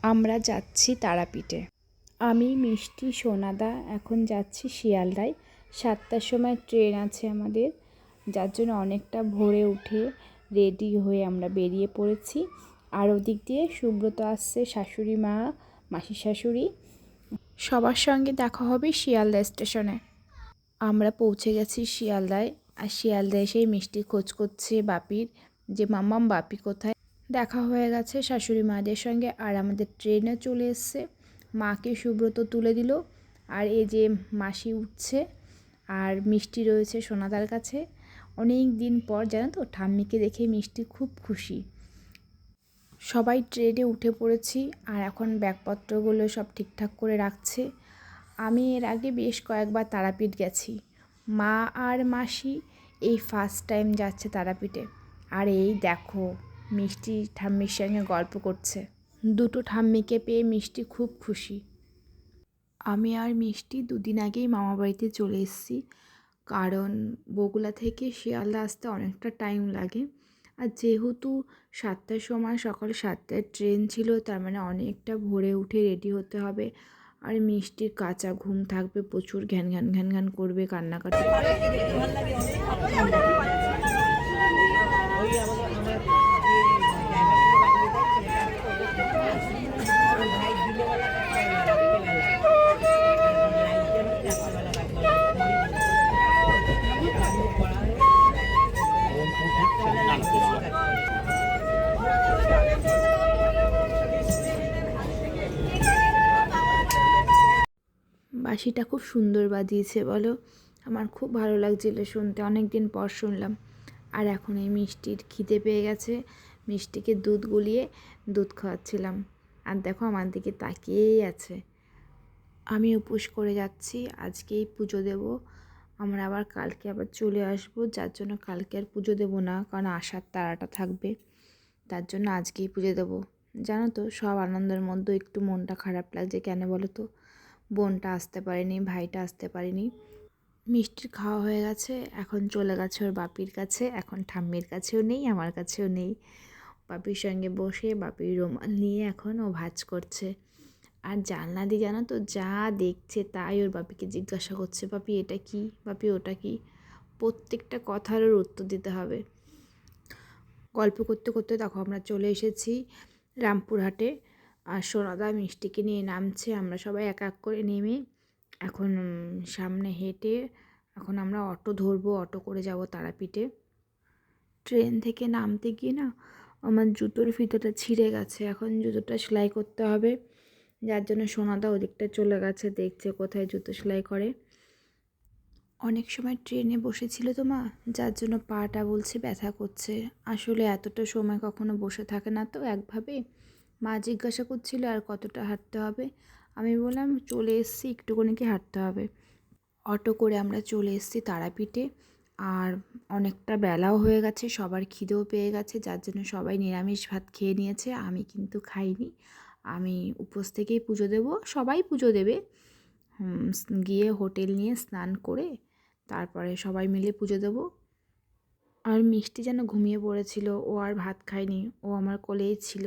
আমরা যাচ্ছি তারাপীঠে। আমি মিষ্টি সোনাদা এখন যাচ্ছি শিয়ালদায়। 7টার সময় ট্রেন আছে আমাদের, যার জন্য অনেকটা ভোরে উঠে রেডি হয়ে আমরা বেরিয়ে পড়েছি। আর ওদিক দিয়ে সুব্রত আসছে, শাশুড়ি মা, মাসির শাশুড়ি, সবার সঙ্গে দেখা হবে শিয়ালদা স্টেশনে। আমরা পৌঁছে গেছি শিয়ালদায়। আর শিয়ালদায় এসেই মিষ্টি খোঁজ করছে বাপির, যে মাম্মাম বাপি কোথায়। দেখা হয়ে গেছে শাশুড়ি মাদের সঙ্গে, আর আমাদের ট্রেনে চলে এসছে। মাকে সুব্রত তুলে দিল, আর এই যে মাসি উঠছে, আর মিষ্টি রয়েছে সোনাদার কাছে। অনেক দিন পর জানো তো, ঠাম্মিকে দেখে মিষ্টি খুব খুশি। সবাই ট্রেনে উঠে পড়েছি, আর এখন ব্যাগপত্রগুলো সব ঠিকঠাক করে রাখছে। আমি এর আগে বেশ কয়েকবার তারাপীঠ গেছি। মা আর মাসি এই ফার্স্ট টাইম যাচ্ছে তারাপীঠে। আর এই দেখো, মিষ্টি ঠাম্মির সঙ্গে গল্প করছে। দুটো ঠাম্মিকে পেয়ে মিষ্টি খুব খুশি। আমি আর মিষ্টি দুদিন আগেই মামাবাড়িতে চলে এসেছি, কারণ বগুড়া থেকে শিয়ালদা আসতে অনেকটা টাইম লাগে। আর যেহেতু 7টার সময়, সকাল 7টায় ট্রেন ছিল, তার মানে অনেকটা ভোরে উঠে রেডি হতে হবে। আর মিষ্টির কাঁচা ঘুম থাকবে, প্রচুর ঘ্যান ঘ্যান ঘ্যান ঘ্যান করবে, কান্নাকাটি। বাঁশিটা খুব সুন্দর বাজিয়েছে বলো, আমার খুব ভালো লাগছিল শুনতে, অনেক দিন পর শুনলাম। আর এখন এই মিষ্টির খিদে পেয়ে গেছে, মিষ্টিকে দুধ গুলিয়ে দুধ খাওয়াচ্ছিলাম। আর দেখো আমার দিকে তাকিয়েই আছে। আমি উপোস করে যাচ্ছি, আজকেই পুজো দেব। আমরা আবার কালকে আবার চলে আসব, যার জন্য কালকে আর পুজো দেবো না, কারণ আশার তাড়াটা থাকবে। তার জন্য আজকেই পুজো দেবো। জানো তো, সব আনন্দের মধ্যে একটু মনটা খারাপ লাগছে। কেন বলো তো, বোনটা আসতে পারেনি, ভাইটা আসতে পারেনি। মিষ্টির খাওয়া হয়ে গেছে, এখন চলে গেছে ওর বাপির কাছে। এখন ঠাম্মির কাছেও নেই, আমার কাছেও নেই। বাপির সঙ্গে বসে বাপির রুমাল নিয়ে এখন ও ভাঁজ করছে। আর জানলা দিয়ে জানো তো, যা দেখছে তাই ওর বাপিকে জিজ্ঞাসা করছে, বাপি এটা কি, বাপি ওটা কি। প্রত্যেকটা কথার ওর উত্তর দিতে হবে। গল্প করতে করতে দেখো আমরা চলে এসেছি রামপুরহাটে। আর সোনাদা মিষ্টিকে নিয়ে নামছে, আমরা সবাই এক এক করে নেমে এখন সামনে হেঁটে এখন আমরা অটো ধরবো, অটো করে যাব তারাপীঠে। ট্রেন থেকে নামতে গিয়ে না আমার জুতোর ফিতাটা ছিঁড়ে গেছে, এখন জুতোটা সেলাই করতে হবে। যার জন্য সোনাদা ওদিকটা চলে গেছে, দেখছে কোথায় জুতো সেলাই করে। অনেক সময় ট্রেনে বসেছিল তো মা, যার জন্য পাটা বলছে ব্যথা করছে। আসলে এতটা সময় কখনো বসে থাকে না তো একভাবে। মা জিজ্ঞাসা করছিল আর কতটা হাঁটতে হবে, আমি বললাম চলে এসেছি, একটুখানি কি হাঁটতে হবে। অটো করে আমরা চলে এসেছি তারাপীঠে। আর অনেকটা বেলাও হয়ে গেছে, সবার খিদেও পেয়ে গেছে, যার জন্য সবাই নিরামিষ ভাত খেয়ে নিয়েছে। আমি কিন্তু খাইনি, আমি উপোস থেকেই পুজো দেব। সবাই পুজো দেবে, গিয়ে হোটেল নিয়ে স্নান করে তারপরে সবাই মিলে পুজো দেব। আর মিষ্টি যেন ঘুমিয়ে পড়েছিল, ও আর ভাত খায়নি, ও আমার কোলেই ছিল।